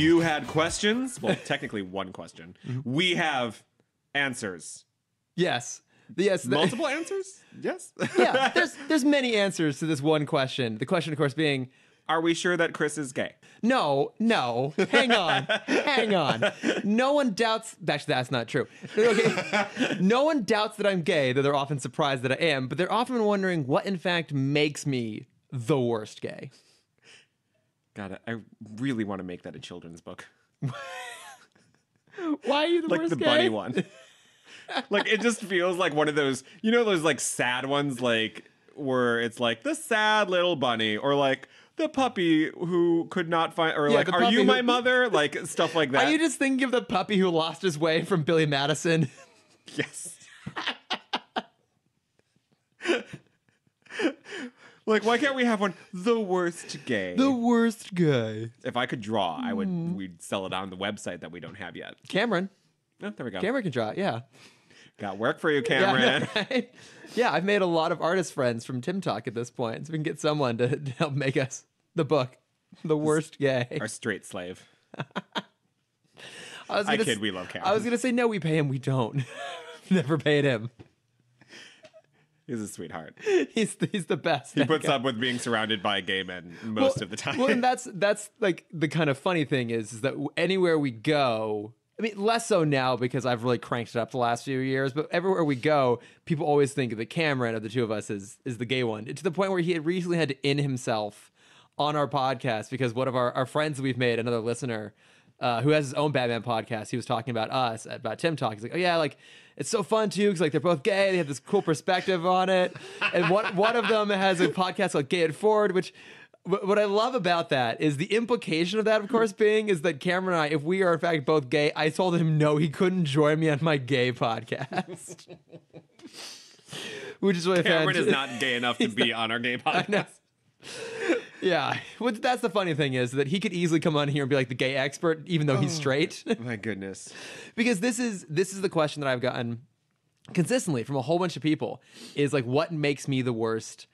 You had questions. Well, technically one question. We have answers. Yes. Multiple answers? Yes. Yeah, there's many answers to this one question. The question, of course, being, Are we sure that Chris is gay? no, hang on. No one doubts, actually, that's not true. Okay. No one doubts that I'm gay, though they're often surprised that I am, but they're often wondering what, in fact, makes me the worst gay. God, I really want to make that a children's book. Why are you the Like worst the gay? bunny one. Like, it just feels like one of those, you know, those like sad ones, like where it's like the sad little bunny, or like the puppy who could not find, or Yeah, like, the are puppy you who- my mother? Like stuff like that. Are you just thinking of the puppy who lost his way from Billy Madison? Yes. Like, why can't we have one? The worst gay. The worst guy. If I could draw, I would. We'd sell it on the website that we don't have yet. Cameron. Oh, there we go. Cameron can draw it, yeah. Got work for you, Cameron. Yeah, I know, right? Yeah, I've made a lot of artist friends from Tim Talk at this point, so we can get someone to help make us the book, The Worst Gay. Our straight slave. I kid, we love Cameron. I was gonna say no, we pay him. We don't. Never paid him. He's a sweetheart. He's the best. He puts up with being surrounded by gay men most of the time. Well, and that's like the kind of funny thing is that anywhere we go, I mean, less so now because I've really cranked it up the last few years, but everywhere we go, people always think that Cameron of the two of us is the gay one, to the point where he had recently had to in himself on our podcast because one of our friends that we've made, another listener, who has his own Batman podcast, he was talking about us, about Tim Talk. He's like, oh yeah, like, it's so fun too, because like they're both gay, they have this cool perspective on it. And one of them has a podcast called Gay It Forward, which what I love about that is the implication of that, of course, being is that Cameron and I, if we are in fact both gay, I told him no, he couldn't join me on my gay podcast. Which is really Cameron fantastic. is not gay enough to be on our gay podcast. Yeah, that's the funny thing is that he could easily come on here and be like the gay expert, even though he's straight. My goodness. Because this is the question that I've gotten consistently from a whole bunch of people is like, what makes me the worst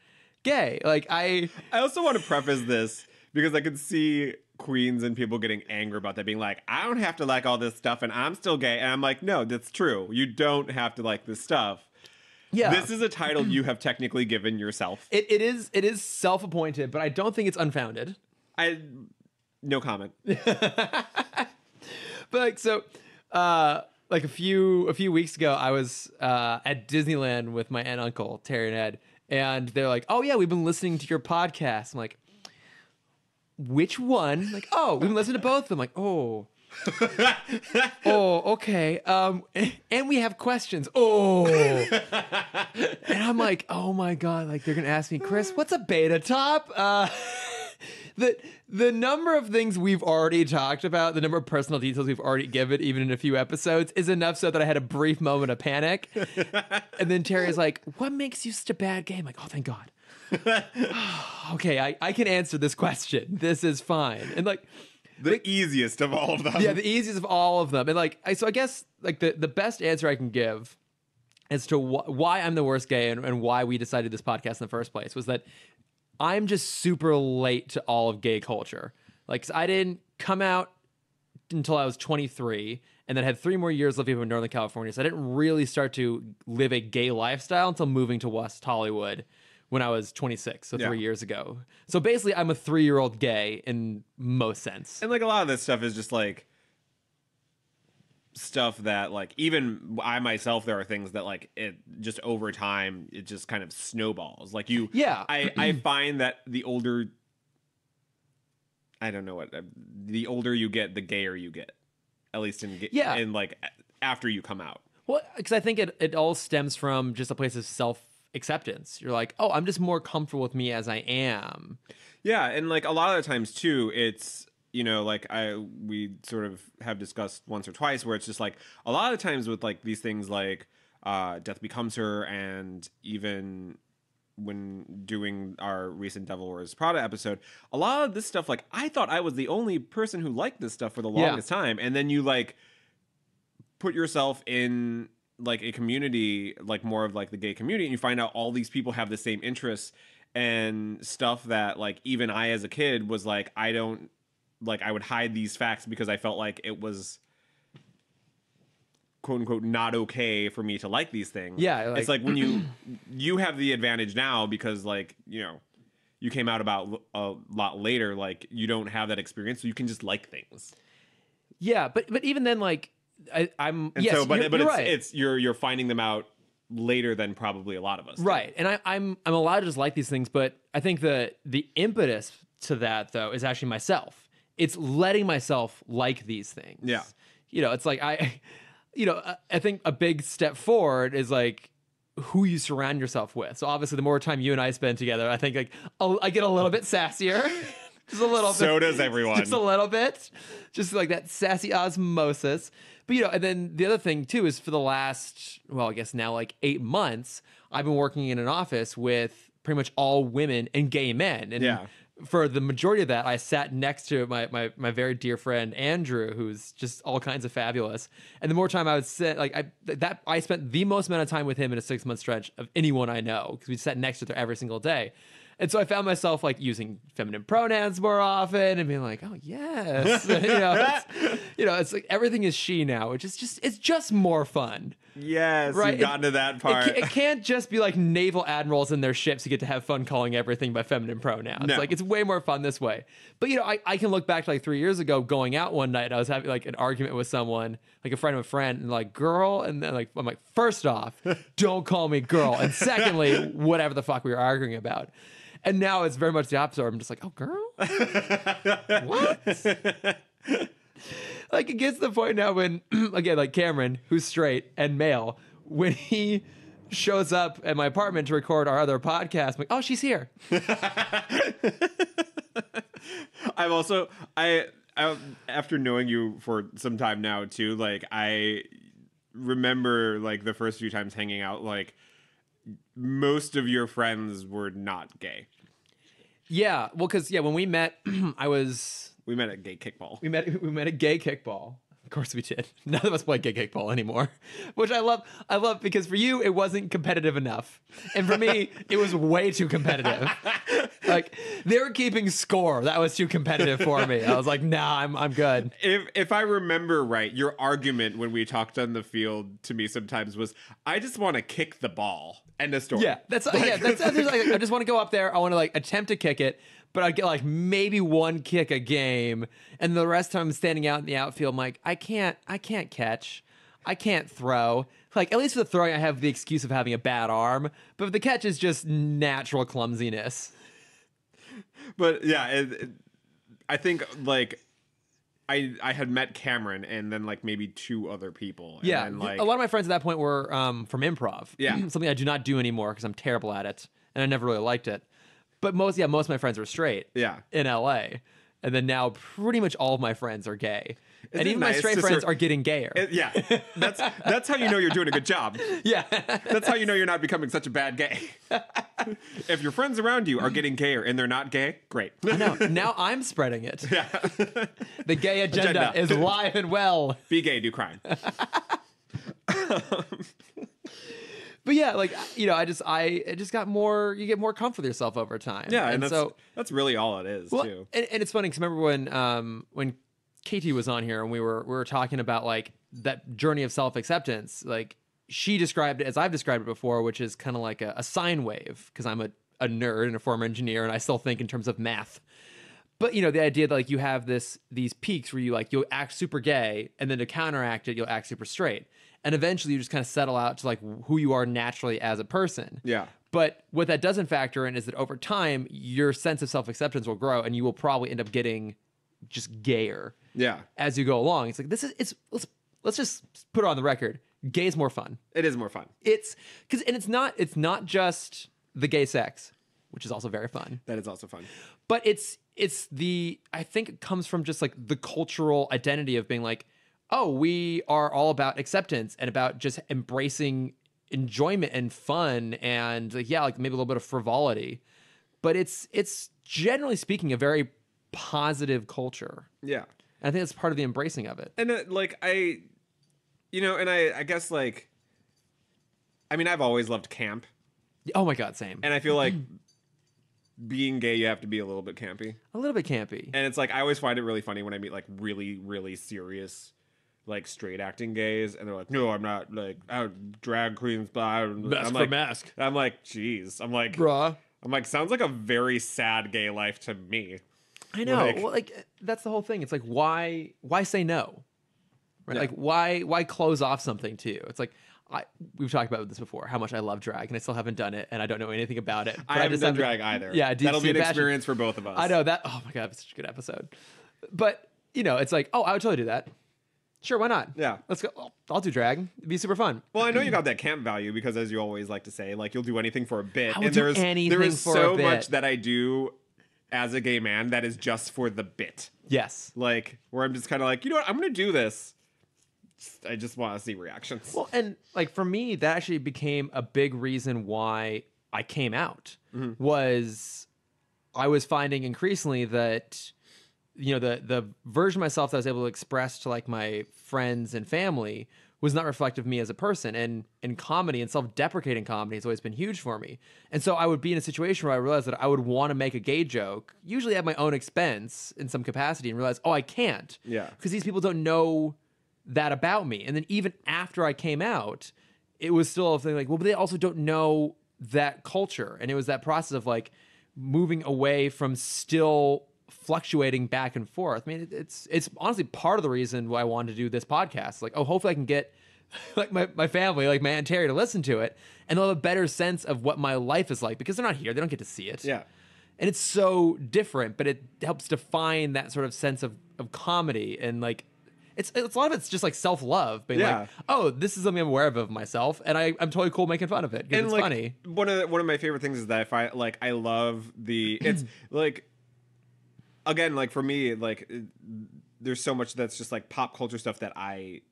gay? Like I also want to preface this because I could see queens and people getting angry about that, being like, I don't have to like all this stuff and I'm still gay. And I'm like, no, that's true. You don't have to like this stuff. Yeah. This is a title you have technically given yourself. It is self-appointed, but I don't think it's unfounded. No comment. But like so like a few weeks ago I was at Disneyland with my aunt and uncle, Terry and Ed, and they're like, "Oh yeah, we've been listening to your podcast." I'm like, "Which one?" Like, "Oh, we've been listening to both of them." Like, "Oh." Oh, okay. And we have questions. Oh. And I'm like, oh my God, like they're gonna ask me, Chris, what's a beta top? The number of things we've already talked about, the number of personal details we've already given, even in a few episodes, is enough so that I had a brief moment of panic. And then Terry's like, what makes you such a bad gay? I'm like, oh, thank God. Okay, I can answer this question. This is fine. And like, The easiest of all of them. yeah, the easiest of all of them. And like, so I guess like the best answer I can give as to why I'm the worst gay and why we decided this podcast in the first place was that I'm just super late to all of gay culture. Like, 'cause I didn't come out until I was 23 and then had 3 more years living in Northern California. So I didn't really start to live a gay lifestyle until moving to West Hollywood when I was 26, so 3 years ago. So basically, I'm a 3-year-old gay in most sense. And like a lot of this stuff is just like stuff that like even I myself, there are things that like it just over time, it just kind of snowballs. Like you, Yeah. I find that the older, I don't know what, the older you get, the gayer you get, at least in like after you come out. Well, because I think it all stems from just a place of self-acceptance. You're like, oh, I'm just more comfortable with me as I am. Yeah, and like a lot of the times too, it's, you know, like we sort of have discussed once or twice where it's just like a lot of times with like these things like Death Becomes Her, and even when doing our recent Devil Wears Prada episode, a lot of this stuff, like I thought I was the only person who liked this stuff for the longest time, and then you like put yourself in like a community, like more of like the gay community, and you find out all these people have the same interests and stuff that like even I as a kid was like, I don't like I would hide these facts because I felt like it was quote unquote not okay for me to like these things. Yeah, it's like when you have the advantage now because like, you know, you came out about a lot later, like you don't have that experience, so you can just like things. Yeah, but even then, like I'm And yes, so, but you're right. it's you're finding them out later than probably a lot of us do. Right. And I'm allowed to just like these things, but I think the impetus to that though is actually myself. It's letting myself like these things. Yeah. You know, it's like I think a big step forward is like who you surround yourself with. So obviously the more time you and I spend together, I think like I get a little bit sassier. Just a little bit. So does everyone. Just a little bit. Just like that sassy osmosis. But, you know, and then the other thing, too, is for the last, well, I guess now like 8 months, I've been working in an office with pretty much all women and gay men. And Yeah. for the majority of that, I sat next to my very dear friend, Andrew, who's just all kinds of fabulous. And the more time I would sit, like I spent the most amount of time with him in a 6-month stretch of anyone I know because we sat next to each other every single day. And so I found myself like using feminine pronouns more often and being like, oh yes, it's like everything is she now, which is it's just more fun. Yes, right? You've gotten to that part. It can't just be like naval admirals in their ships who get to have fun calling everything by feminine pronouns. No. Like it's way more fun this way. But you know, I can look back to like 3 years ago going out one night and I was having like an argument with someone, like a friend of a friend, and like girl, and then like I'm like, first off, don't call me girl. And secondly, whatever the fuck we were arguing about. And now it's very much the opposite. I'm just like, oh, girl? What? Like, it gets to the point now when, again, like Cameron, who's straight and male, when he shows up at my apartment to record our other podcast, I'm like, oh, she's here. I'm also, I after knowing you for some time now, too, like, I remember, like, the first few times hanging out, like, most of your friends were not gay. Yeah, well, because when we met, we met at gay kickball. We met at gay kickball. Of course we did. None of us play gay kickball anymore, which I love. I love because for you it wasn't competitive enough, and for me it was way too competitive. Like they were keeping score. That was too competitive for me. I was like, nah, I'm good. If I remember right, your argument when we talked on the field to me sometimes was, I just want to kick the ball. End of story. Yeah, that's like, I just want to go up there. I want to like attempt to kick it, but I get like maybe one kick a game, and the rest of time I'm standing out in the outfield. I'm like, I can't catch, I can't throw. Like at least for the throwing, I have the excuse of having a bad arm, but the catch is just natural clumsiness. But yeah, I think like I had met Cameron and then like maybe 2 other people. And Yeah, then, like, a lot of my friends at that point were from improv. Yeah. Something I do not do anymore because I'm terrible at it, and I never really liked it. But most of my friends were straight. Yeah. In LA, and then now pretty much all of my friends are gay, and it even my nice straight to friends sort- are getting gayer. Yeah, that's how you know you're doing a good job. Yeah. That's how you know you're not becoming such a bad gay. If your friends around you are getting gayer and they're not gay, great. I know. Now I'm spreading it. Yeah. The gay agenda is live and well. Be gay, do crime. But yeah, like I just got more. You get more comfortable with yourself over time. Yeah, and so that's really all it is too. And it's funny because remember when Katie was on here and we were talking about like that journey of self-acceptance, like she described it as I've described it before, which is kind of like a sine wave because I'm a nerd and a former engineer and I still think in terms of math. But you know, the idea that like you have these peaks where you'll act super gay and then to counteract it, you'll act super straight. And eventually you just kind of settle out to like who you are naturally as a person. Yeah. But what that doesn't factor in is that over time, your sense of self-acceptance will grow and you will probably end up getting just gayer. Yeah. As you go along. It's like, let's just put it on the record. Gay is more fun. It is more fun. It's not just the gay sex, which is also very fun. That is also fun. But I think it comes from just like the cultural identity of being like, oh, we are all about acceptance and about just embracing enjoyment and fun and like, yeah, like maybe a little bit of frivolity. But it's generally speaking a very positive culture. Yeah. And I think that's part of the embracing of it. And like I guess like, I mean, I've always loved camp. Oh my God, same. And I feel like being gay, you have to be a little bit campy. A little bit campy. And it's like, I always find it really funny when I meet like really, really serious, like straight acting gays, and they're like, no, I'm not like drag queens, blah. Mask I'm for like, mask. I'm like, geez. Bruh. I'm like, sounds like a very sad gay life to me. I know. Like, Well, like that's the whole thing. It's like why say no? Right? Yeah. Like why close off something to you? It's like we've talked about this before. How much I love drag, and I still haven't done it, and I don't know anything about it. I haven't done drag either. Yeah, that'll be an fashion. experience for both of us. I know that. Oh my god, it's such a good episode. But you know, it's like, oh, I would totally do that. Sure, why not? Yeah. Let's go. I'll do drag. It'd be super fun. Well, I know you got that camp value because, as you always like to say, like you'll do anything for a bit. I will and do there anything is for so a bit. much that I do as a gay man that is just for the bit. Yes. Like where I'm just kind of like, you know what, I'm gonna do this. I just want to see reactions. Well, and like for me, that actually became a big reason why I came out. Was I was finding increasingly that, you know, the version of myself that I was able to express to like my friends and family was not reflective of me as a person. And in comedy and self-deprecating comedy has always been huge for me. And so I would be in a situation where I realized that I would want to make a gay joke, usually at my own expense in some capacity, and realize, oh, I can't. Yeah. Because these people don't know that about me. And then even after I came out, it was still a thing like, well, but they also don't know that culture. And it was that process of like moving away from still fluctuating back and forth. I mean, it's honestly part of the reason why I wanted to do this podcast. Like, oh, hopefully I can get like my family, like my Aunt Terry, to listen to it, and they'll have a better sense of what my life is like because they're not here. They don't get to see it. Yeah. And it's so different, but it helps define that sort of sense of comedy. And like, it's a lot of it's just like self-love, being Yeah. like, oh, this is something I'm aware of myself, and I'm totally cool making fun of it because And it's like funny. one of my favorite things is that I love the it's like, again, like for me, like there's so much that's just like pop culture stuff that I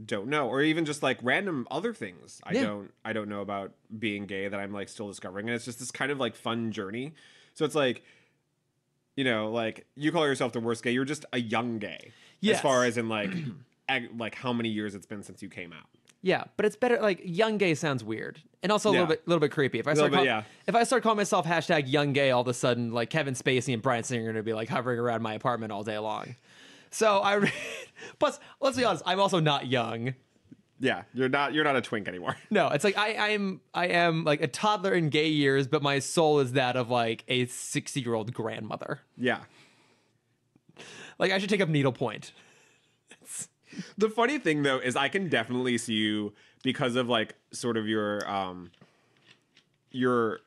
don't know, or even just like random other things I don't know about being gay that I'm like still discovering, and it's just this kind of like fun journey. So it's like, you know, like you call yourself the worst gay, you're just a young gay. Yes. As far as in like like how many years it's been since you came out. Yeah, but it's better. Like young gay sounds weird, and also a little bit creepy. If I start if I start calling myself hashtag young gay, all of a sudden, like Kevin Spacey and Bryan Singer are going to be like hovering around my apartment all day long. So plus, let's be honest, I'm also not young. Yeah, you're not a twink anymore. No, it's like I am like a toddler in gay years, but my soul is that of like a 60-year-old grandmother. Yeah. Like I should take up needlepoint. The funny thing though is I can definitely see you because of like sort of your how do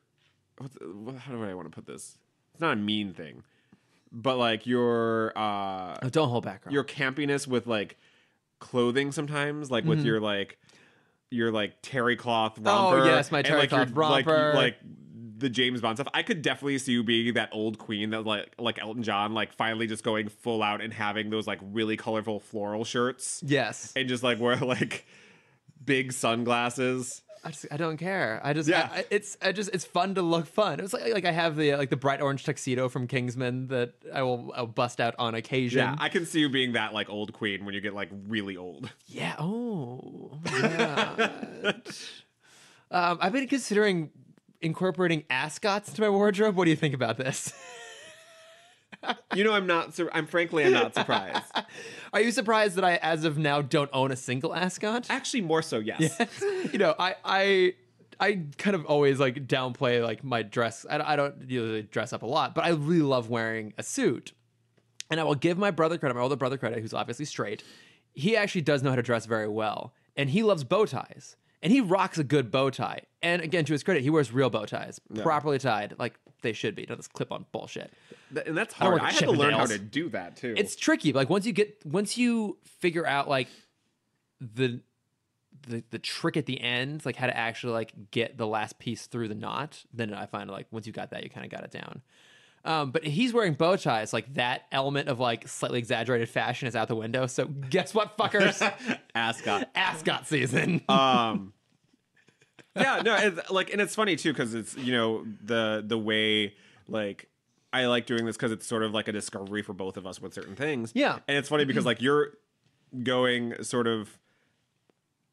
I want to put this? It's not a mean thing, but like your Don't hold back, girl. your campiness with like clothing sometimes, like with your terry cloth romper. Oh yes, my and, terry like, cloth your, romper. like the James Bond stuff. I could definitely see you being that old queen that like Elton John, like finally just going full out and having those like really colorful floral shirts. Yes. And just like wear like big sunglasses. I don't care. Yeah. It's fun to look fun. It's like I have the bright orange tuxedo from Kingsman that I'll bust out on occasion. Yeah, I can see you being that like old queen when you get like really old. Yeah. Oh. Yeah. I've been considering incorporating ascots into my wardrobe. What do you think about this? You know, I'm not surprised. Are you surprised that I, as of now, don't own a single ascot? Actually, more so, yes. You know, I kind of always like downplay like my dress. I don't usually dress up a lot, but I really love wearing a suit. And I will give my older brother credit, who's obviously straight. He actually does know how to dress very well, and he loves bow ties. And he rocks a good bow tie. And again, to his credit, he wears real bow ties, properly tied, like they should be. Not this clip-on bullshit. And that's hard. I had to learn how to do that too. It's tricky. Like once you figure out like the trick at the end, like how to actually like get the last piece through the knot, then I find like once you got that, you kind of got it down. But he's wearing bow ties, like that element of like slightly exaggerated fashion is out the window. So guess what, fuckers? Ascot season. Yeah, no, it's like, and it's funny too because it's, you know, the way like I like doing this because it's sort of like a discovery for both of us with certain things. Yeah, and it's funny because like you're going sort of,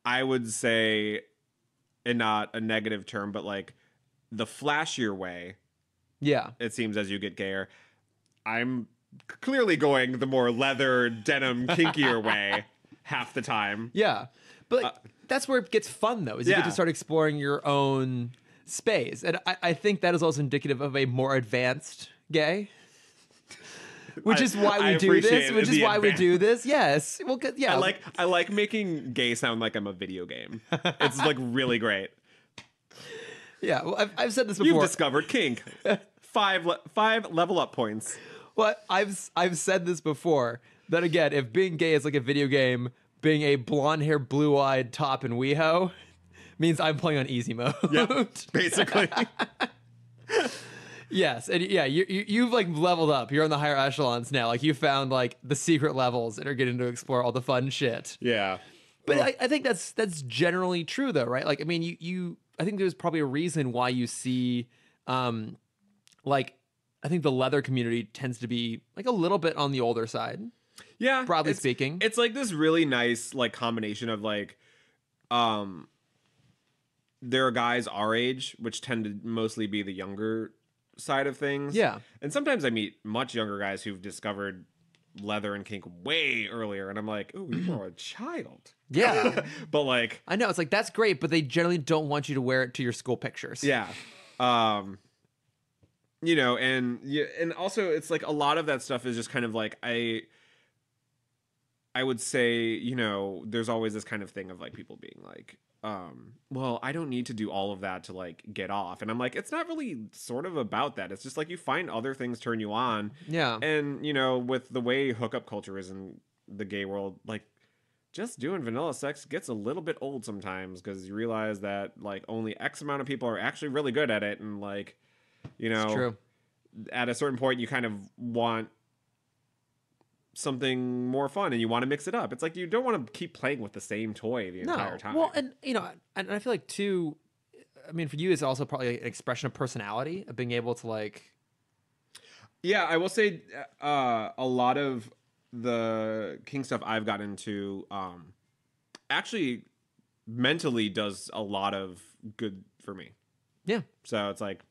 I would say, in not a negative term, but like the flashier way, Yeah. it seems, as you get gayer. I'm clearly going the more leather, denim, kinkier way half the time. Yeah. But like, that's where it gets fun, though, is you get Yeah. to start exploring your own space. And I think that is also indicative of a more advanced gay. Which is why we do this. Which is why we do this. Yes. Well, yeah. I like making gay sound like I'm a video game. It's like really great. Yeah. Well, I've said this before. You've discovered kink. Five level up points. Well, I've said this before. That again, if being gay is like a video game, being a blonde hair, blue eyed top in WeHo means I'm playing on easy mode. Yeah, basically. Yes, and yeah, you've like leveled up. You're on the higher echelons now. Like you found like the secret levels and are getting to explore all the fun shit. Yeah. But I think that's generally true though, right? Like I mean, you I think there's probably a reason why you see, like I think the leather community tends to be like a little bit on the older side. Yeah, broadly speaking. It's like this really nice like combination of like there are guys our age which tend to mostly be the younger side of things. Yeah. And sometimes I meet much younger guys who've discovered leather and kink way earlier and I'm like, "Ooh, you are a child." Yeah. But like I know, it's like that's great, but they generally don't want you to wear it to your school pictures. yeah. You know, and also it's like a lot of that stuff is just kind of like I would say, you know, there's always this kind of thing of like people being like, well, I don't need to do all of that to like get off. And I'm like, it's not really sort of about that. It's just like you find other things turn you on. Yeah. And, you know, with the way hookup culture is in the gay world, like just doing vanilla sex gets a little bit old sometimes because you realize that like only X amount of people are actually really good at it. And like, you know, It's true. At a certain point, you kind of want something more fun and you want to mix it up. It's like you don't want to keep playing with the same toy the entire time. Well, and you know, and I feel like too, I mean, for you, it's also probably an expression of personality, of being able to like. Yeah, I will say a lot of the kink stuff I've got into actually mentally does a lot of good for me. Yeah. So it's like,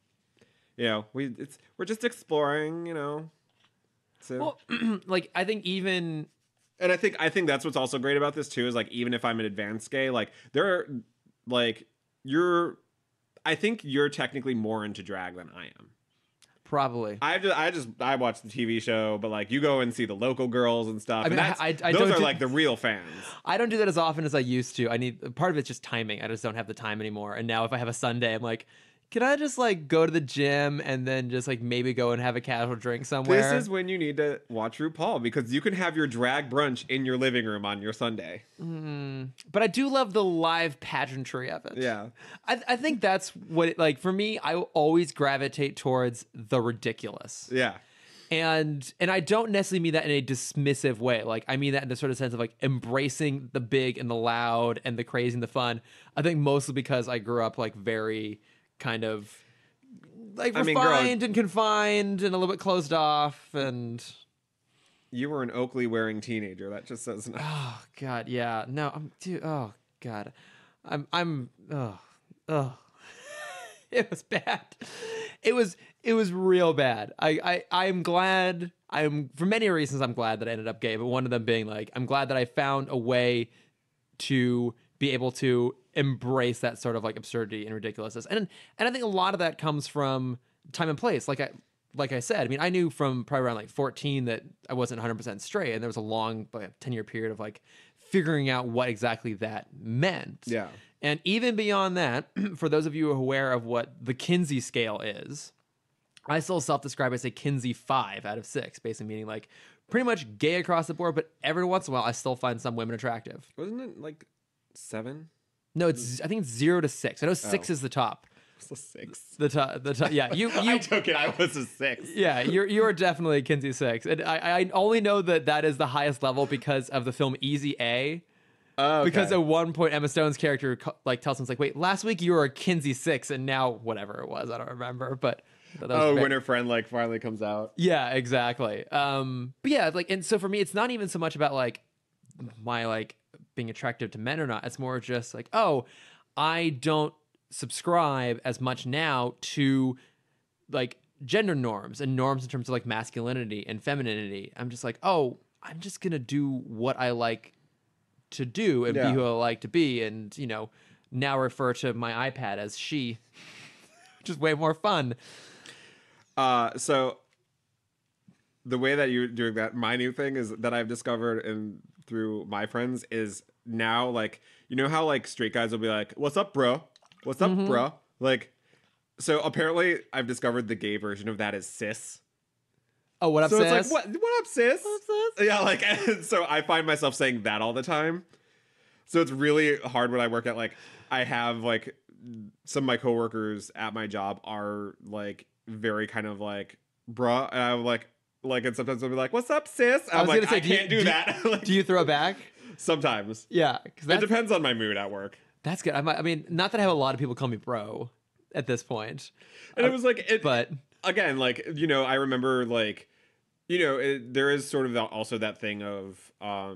you know, we're just exploring, you know. So Well, like I think even. And I think that's what's also great about this too is like even if I'm an advanced gay, like there are like I think you're technically more into drag than I am. Probably. I watch the TV show, but like you go and see the local girls and stuff. I mean, and those are like the real fans. I don't do that as often as I used to. I need part of it's just timing. I just don't have the time anymore. And now if I have a Sunday, I'm like, can I just like go to the gym and then just like maybe go and have a casual drink somewhere? This is when you need to watch RuPaul because you can have your drag brunch in your living room on your Sunday. But I do love the live pageantry of it. Yeah. I think that's what it, like for me, I always gravitate towards the ridiculous. Yeah. And I don't necessarily mean that in a dismissive way. Like I mean that in the sort of sense of like embracing the big and the loud and the crazy and the fun. I think mostly because I grew up like very kind of like refined and confined and a little bit closed off. And you were an Oakley wearing teenager. That just says no. Oh God, yeah. No, oh God. It was bad. It was real bad. I'm glad. For many reasons I'm glad that I ended up gay, but one of them being like I'm glad that I found a way to be able to embrace that sort of like absurdity and ridiculousness. And I think a lot of that comes from time and place. Like I said, I mean, I knew from probably around like 14 that I wasn't 100% straight, and there was a long like 10-year period of like figuring out what exactly that meant. Yeah. And even beyond that, for those of you who are aware of what the Kinsey scale is, I still self-describe as a Kinsey 5 out of 6, basically meaning like pretty much gay across the board, but every once in a while I still find some women attractive. Wasn't it like 7? No, I think it's 0 to 6. I know 6 is the top. It's a 6. The top. Yeah, you. I took it. I was a 6. Yeah, you are definitely a Kinsey 6, and I only know that is the highest level because of the film Easy A. Okay. Because at one point Emma Stone's character like tells him, like, wait, last week you were a Kinsey 6 and now whatever it was, I don't remember, but that was when her friend like finally comes out. Yeah, exactly. But yeah, like, and so for me it's not even so much about like my like being attractive to men or not. It's more just like, oh, I don't subscribe as much now to like gender norms and norms in terms of like masculinity and femininity, I'm just like, oh, I'm just gonna do what I like to do and be Yeah. who I like to be, and now refer to my iPad as she, which is way more fun. So the way that you're doing that, my new thing is that I've discovered and through my friends is now like, you know how like straight guys will be like, "What's up, bro? What's up, bro?" Like, so apparently I've discovered the gay version of that is sis. Oh, what up, So sis? it's like, what up, sis? What up, sis? Yeah, like, and so I find myself saying that all the time. So it's really hard when I work at like, I have like some of my coworkers at my job are like very kind of like, bruh, and I'm like, and sometimes I'll be like, "What's up, sis?" I I'm was like, gonna say, I can't do that. Like, Do you throw it back? sometimes Yeah, because it depends on my mood at work. that's good. I mean, not that I have a lot of people call me bro at this point, And it was like, but again, like, I remember like, there is sort of also that thing of, I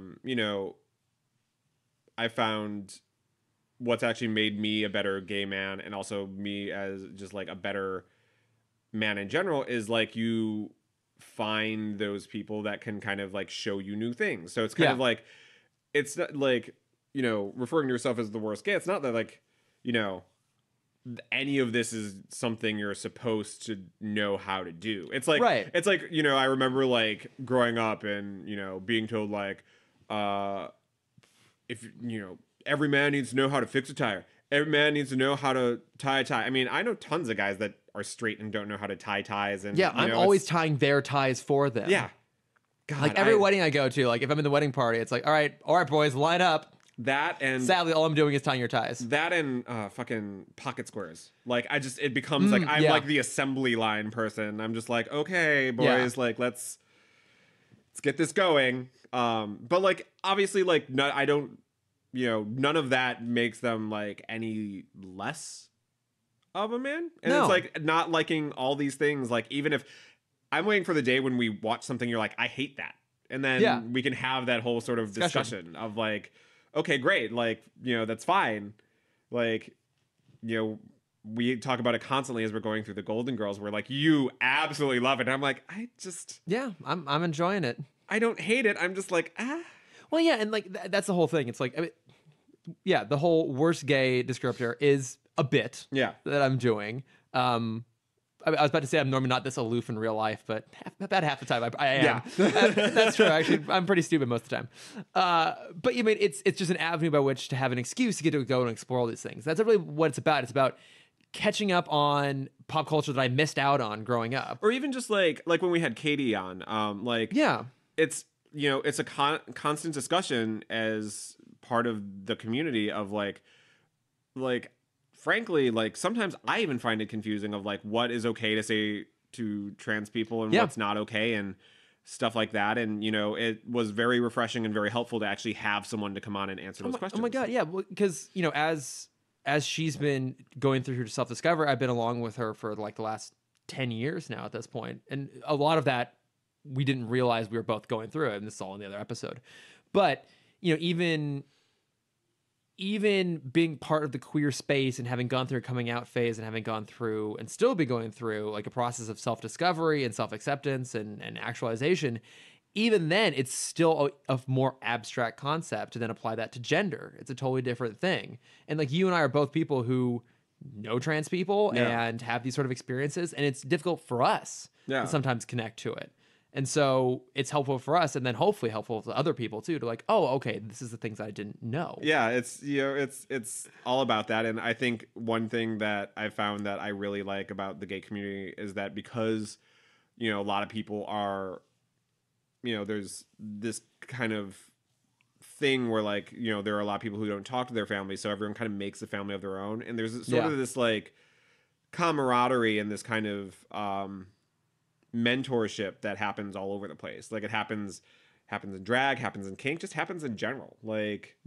found what's actually made me a better gay man and also me as just like a better man in general is like you find those people that can kind of like show you new things. So it's kind of like, it's not like, referring to yourself as the worst gay. It's not that like, any of this is something you're supposed to know how to do. It's like, Right. it's like, I remember like growing up and, being told like, if, every man needs to know how to fix a tire. Every man needs to know how to tie a tie. I mean, I know tons of guys that are straight and don't know how to tie ties. And I'm always tying their ties for them. yeah. God, Like every wedding I go to, like if I'm in the wedding party, it's like, all right, boys, line up. that and Sadly, all I'm doing is tying your ties. that and fucking pocket squares. Like it becomes like I'm yeah. like the assembly line person. I'm just like, okay, boys, like let's get this going. But like obviously, like I don't, none of that makes them like any less of a man. And No. it's like not liking all these things. Like even if I'm waiting for the day when we watch something, you're like, I hate that, and then we can have that whole sort of discussion of like, okay, great, like that's fine, like we talk about it constantly as we're going through the Golden Girls. We're like, you absolutely love it. And I'm like, I'm enjoying it. I don't hate it. I'm just like, Well, yeah, and like that's the whole thing. It's like, I mean, the whole worst gay descriptor is a bit that I'm doing. I was about to say I'm normally not this aloof in real life, but about half the time I am. Yeah. That's true. Actually, I'm pretty stupid most of the time. But you mean it's just an avenue by which to have an excuse to get to go and explore all these things. That's really what it's about. It's about catching up on pop culture that I missed out on growing up, or even just like when we had Katie on, it's it's a constant discussion as part of the community of like frankly, like sometimes I even find it confusing of like what is okay to say to trans people and what's not okay and stuff like that. And it was very refreshing and very helpful to actually have someone to come on and answer those questions. Oh my god, yeah, because as she's been going through her self-discovery, I've been along with her for like the last 10 years now at this point, and a lot of that we didn't realize we were both going through it, and this is all in the other episode. But even being part of the queer space and having gone through a coming out phase and having gone through and still be going through like a process of self-discovery and self-acceptance and actualization, even then it's still a more abstract concept to then apply that to gender. It's a totally different thing. And like you and I are both people who know trans people and have these sort of experiences, and it's difficult for us to sometimes connect to it. And so it's helpful for us, and then hopefully helpful to other people too, to like, oh, okay, this is the things I didn't know. Yeah, it's it's all about that. And I think one thing that I found that I really like about the gay community is that because a lot of people are, there's this kind of thing where like there are a lot of people who don't talk to their family, so everyone kind of makes a family of their own, and there's sort of this like camaraderie and this kind of mentorship that happens all over the place. Like it happens in drag, happens in kink, just happens in general. Like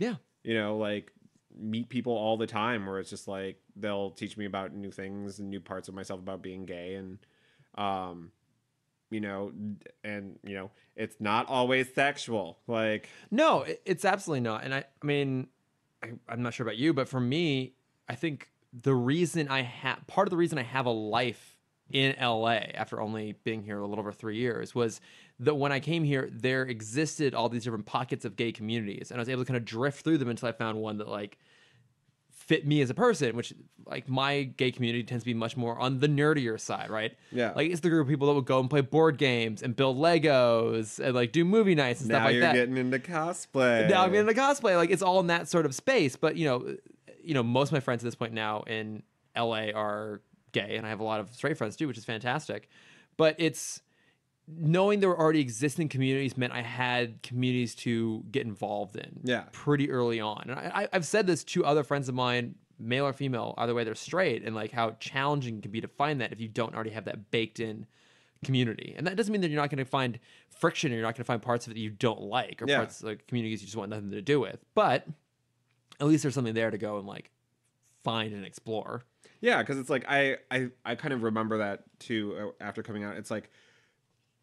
like meet people all the time where it's just like they'll teach me about new things and new parts of myself about being gay, and it's not always sexual. Like no, it's absolutely not. And I mean, I'm not sure about you, but for me, I think part of the reason I have a life in LA after only being here a little over 3 years was that when I came here, there existed all these different pockets of gay communities, and I was able to kind of drift through them until I found one that like fit me as a person, which like my gay community tends to be much more on the nerdier side, right? Yeah. Like it's the group of people that would go and play board games and build Legos and like do movie nights and stuff Now like you're that. getting into cosplay. Now I'm into cosplay. Like it's all in that sort of space. But most of my friends at this point now in LA are gay, and I have a lot of straight friends too, which is fantastic. But it's knowing there were already existing communities meant I had communities to get involved in pretty early on. And I've said this to other friends of mine, male or female, either way they're straight, and like how challenging it can be to find that if you don't already have that baked in community. And that doesn't mean that you're not going to find friction or you're not going to find parts of it that you don't like or parts like communities you just want nothing to do with. But at least there's something there to go and like find and explore. Yeah, because it's like I kind of remember that too after coming out. It's like,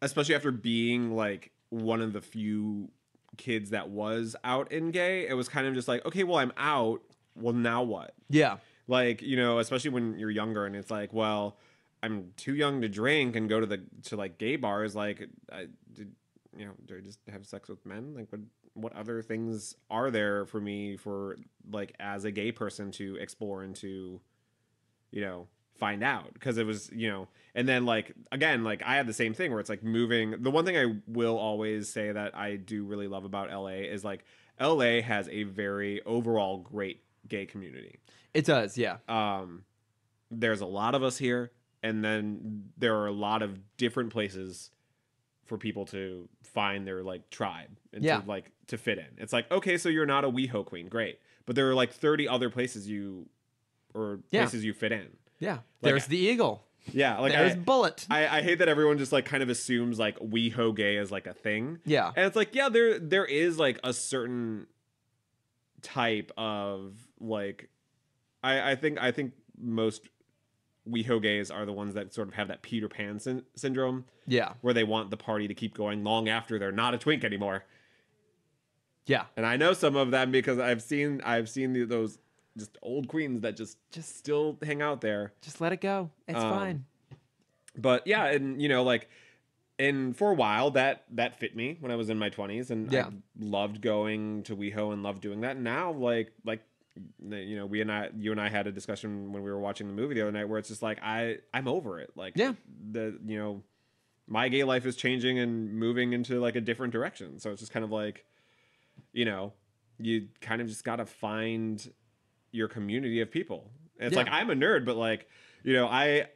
especially after being like one of the few kids that was out in gay, it was kind of just like, okay, well, I'm out. Well, now what? Yeah. Like, especially when you're younger and it's like, well, I'm too young to drink and go to like gay bars. Like, do I just have sex with men? Like, what other things are there for me for like as a gay person to explore and to, find out? Because it was, and then like again, like I had the same thing where it's like moving. The one thing I will always say that I do really love about LA is like LA has a very overall great gay community. It does, yeah. There's a lot of us here, and then there are a lot of different places for people to find their like tribe and to fit in. It's like, okay, so you're not a WeHo queen, great, but there are like 30 other places you fit in. Yeah, like, there's the Eagle. Yeah, like there's Bullet. I hate that everyone just like kind of assumes like WeHo gay is like a thing. Yeah, and it's like, yeah, there is like a certain type of like, I think most WeHo gays are the ones that sort of have that Peter Pan syndrome. Yeah, where they want the party to keep going long after they're not a twink anymore. Yeah, and I know some of them because I've seen those just old queens that just still hang out there. Just let it go. It's fine. But yeah, and like, and for a while that fit me when I was in my 20s, and I loved going to WeHo and loved doing that. And now like you and I had a discussion when we were watching the movie the other night where it's just like I'm over it. Like my gay life is changing and moving into like a different direction. So it's just kind of like, you kind of just got to find your community of people. And it's like, I'm a nerd, but like, I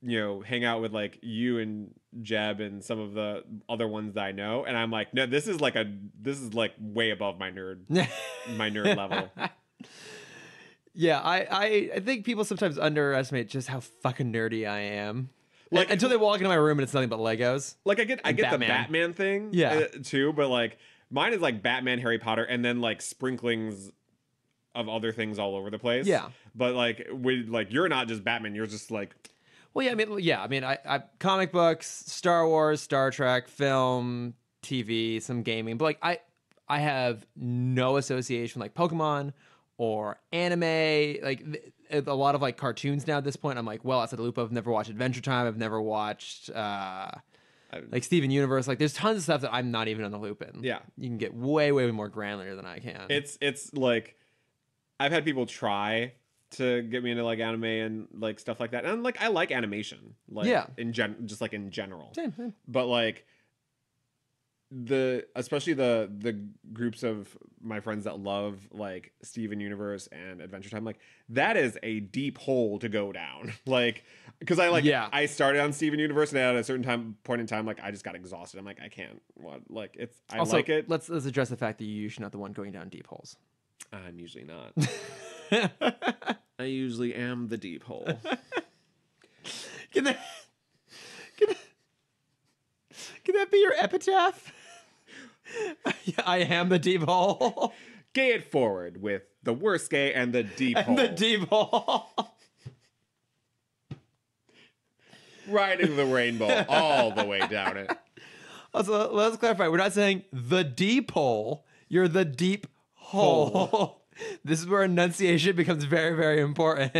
hang out with like you and Jeb and some of the other ones that I know, and I'm like, no, this is like way above my nerd level. Yeah, I think people sometimes underestimate just how fucking nerdy I am. Like until they walk into my room and it's nothing but Legos. Like I get Batman. The Batman thing, too, but like mine is like Batman, Harry Potter, and then like sprinklings of other things all over the place. Yeah, but like you're not just Batman, you're just like. Well, I mean, I comic books, Star Wars, Star Trek, film, TV, some gaming, but like I have no association with like Pokemon or anime, like a lot of like cartoons now at this point. I'm like, well, outside the loop, I've never watched Adventure Time. I've never watched like Steven Universe. Like there's tons of stuff that I'm not even on the loop in. Yeah, you can get way more granular than I can. It's like I've had people try to get me into like anime and like stuff like that, and like I like animation, like in general. Same. But like especially the groups of my friends that love like Steven Universe and Adventure Time, like that is a deep hole to go down. Like because I started on Steven Universe, and at a certain point in time, like I just got exhausted. I'm like, I can't. Like I also, like it. Let's address the fact that you're usually not the one going down deep holes. I'm usually not. I usually am the deep hole. Can that be your epitaph? I am the deep hole. Gay it forward with the worst gay and the deep hole. The deep hole. Riding the rainbow all the way down it. Also, let's clarify. We're not saying the deep hole. You're the deep hole. This is where enunciation becomes very, very important.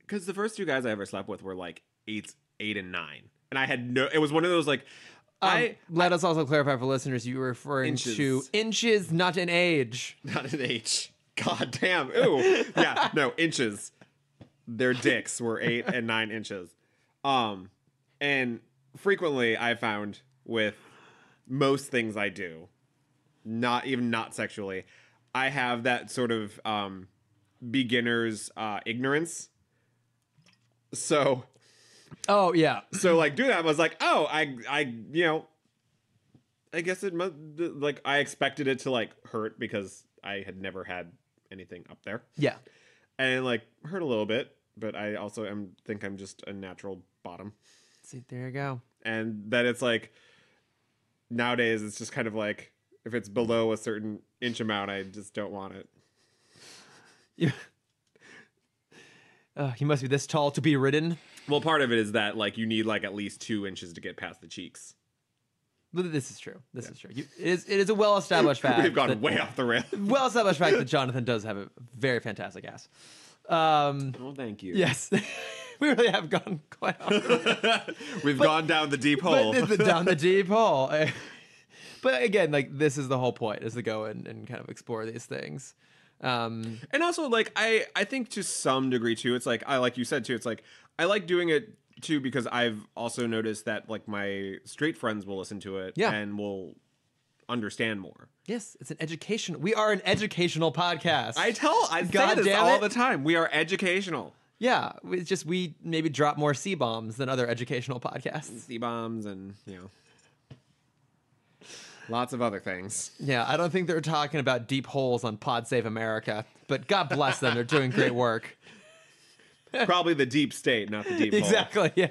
because the first two guys I ever slept with were like 8 and 9, and I had no. It was one of those like. Let us also clarify for listeners, you were referring to inches, not an age. Not an H. God damn. Ooh. Yeah, no, inches. Their dicks were 8 and 9 inches. And frequently I found with most things I do, not sexually, I have that sort of beginner's ignorance. So oh yeah. So like doing that, I was like, oh, I I guess it must, like I expected it to like hurt because I had never had anything up there. Yeah. And it, like hurt a little bit, but I also think I'm just a natural bottom. See, there you go. And that it's like nowadays it's just kind of like if it's below a certain inch amount, I just don't want it. Yeah. You must be this tall to be ridden. Well, part of it is that like you need like at least 2 inches to get past the cheeks. But this is true. This is true. It is a well-established fact. We've gone way off the rail. Well-established fact that Jonathan does have a very fantastic ass. Oh, thank you. Yes. We really have gone quite off. We've gone down the deep hole. Down the deep hole. But again, like this is the whole point, is to go and kind of explore these things. And also like I think to some degree too, it's like I like you said too, it's like I like doing it too because I've also noticed that like my straight friends will listen to it and will understand more. Yes, it's an education. We are an educational podcast. I say this all the time. We are educational. Yeah, it's just we maybe drop more C-bombs than other educational podcasts. C-bombs and, lots of other things. Yeah, I don't think they're talking about deep holes on Pod Save America, but God bless them. They're doing great work. Probably the deep state, not the deep hole. Exactly, yeah.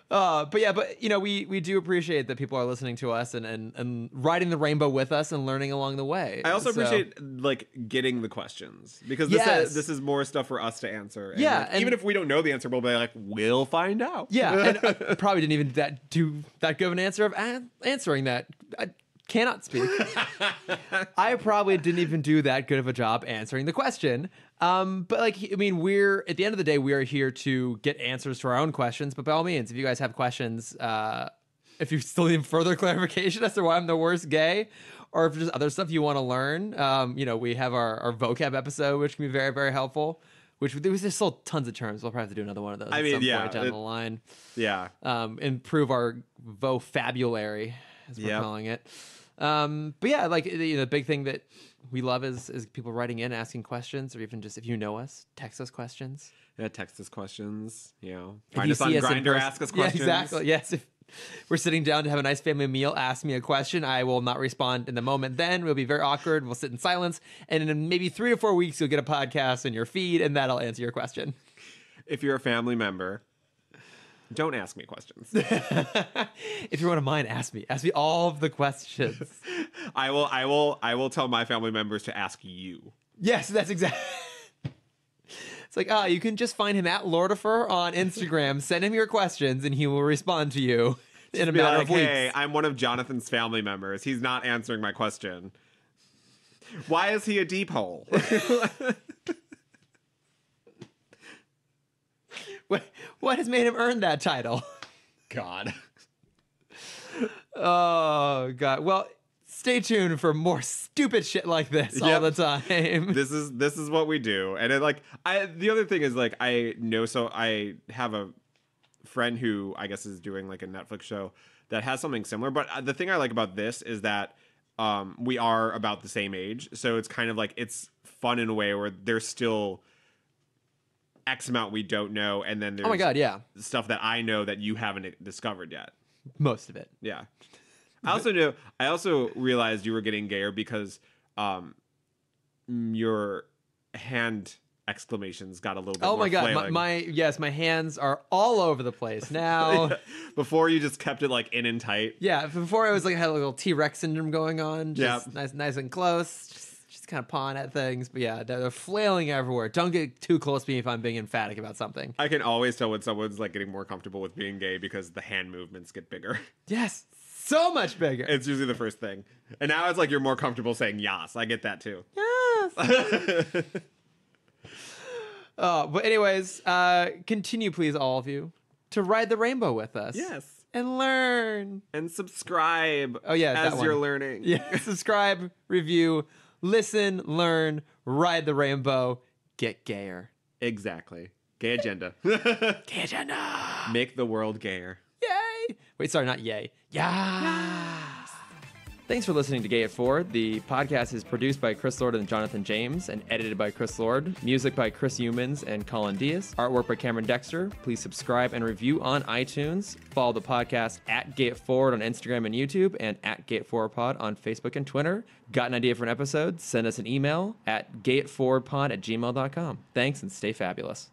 But we do appreciate that people are listening to us and riding the rainbow with us and learning along the way. I also appreciate like getting the questions because this is more stuff for us to answer. And, and even if we don't know the answer, we'll be like, we'll find out. Yeah, and I probably didn't even do that good of an answer of answering that. I cannot speak. I probably didn't even do that good of a job answering the question. But like, I mean, we're at the end of the day, we are here to get answers to our own questions. But by all means, if you guys have questions, if you still need further clarification as to why I'm the worst gay, or if there's other stuff you want to learn, we have our vocab episode, which can be very, very helpful. There's still tons of terms. We'll probably have to do another one of those at some point down the line. Yeah. Improve our vocabulary, as we're calling it. But yeah, like the big thing that we love is people writing in, asking questions, or even just if you know us, text us questions. Yeah, text us questions. Find us on Grindr, ask us questions. Yeah, exactly. Yes, if we're sitting down to have a nice family meal, ask me a question. I will not respond in the moment. Then we'll be very awkward. We'll sit in silence, and in maybe 3 to 4 weeks, you'll get a podcast in your feed, and that'll answer your question. If you're a family member, don't ask me questions. If you're one of mine, ask me. Ask me all of the questions. I will tell my family members to ask you. Yes, that's exactly. It's like, you can just find him at Lordifer on Instagram. Send him your questions, and he will respond to you in a matter of weeks. Hey, I'm one of Jonathan's family members. He's not answering my question. Why is he a deep hole? What has made him earn that title? God. Oh, God. Well, stay tuned for more stupid shit like this all the time. This is what we do. And the other thing is like I have a friend who I guess is doing like a Netflix show that has something similar. But the thing I like about this is that we are about the same age. So it's kind of like it's fun in a way where there's still X amount we don't know, and then there's stuff that I know that you haven't discovered yet. Most of it. Yeah. I also realized you were getting gayer because your hand exclamations got a little bit more flailing. My hands are all over the place now. Before you just kept it like in and tight. Yeah, before I was like had a little T-Rex syndrome going on, just nice and close. Just kind of pawing at things, but yeah, they're flailing everywhere. Don't get too close to me if I'm being emphatic about something. I can always tell when someone's like getting more comfortable with being gay because the hand movements get bigger. Yes, so much bigger. It's usually the first thing. And now it's like you're more comfortable saying yas. I get that too. Yes. But anyways, continue, please, all of you, to ride the rainbow with us. Yes. And learn. And subscribe. Oh, yeah, that as one. you're learning. Yeah, subscribe, review, listen, learn, ride the rainbow, get gayer. Exactly. Gay agenda. Gay agenda. Make the world gayer. Yay. Wait, sorry, not yay. Yeah. Thanks for listening to Gay at 4. The podcast is produced by Chris Lord and Jonathan James and edited by Chris Lord. Music by Chris Humans and Colin Diaz. Artwork by Cameron Dexter. Please subscribe and review on iTunes. Follow the podcast at Gay at Forward on Instagram and YouTube and at Gay at Forward Pod on Facebook and Twitter. Got an idea for an episode? Send us an email at gayatforwardpod@gmail.com. Thanks and stay fabulous.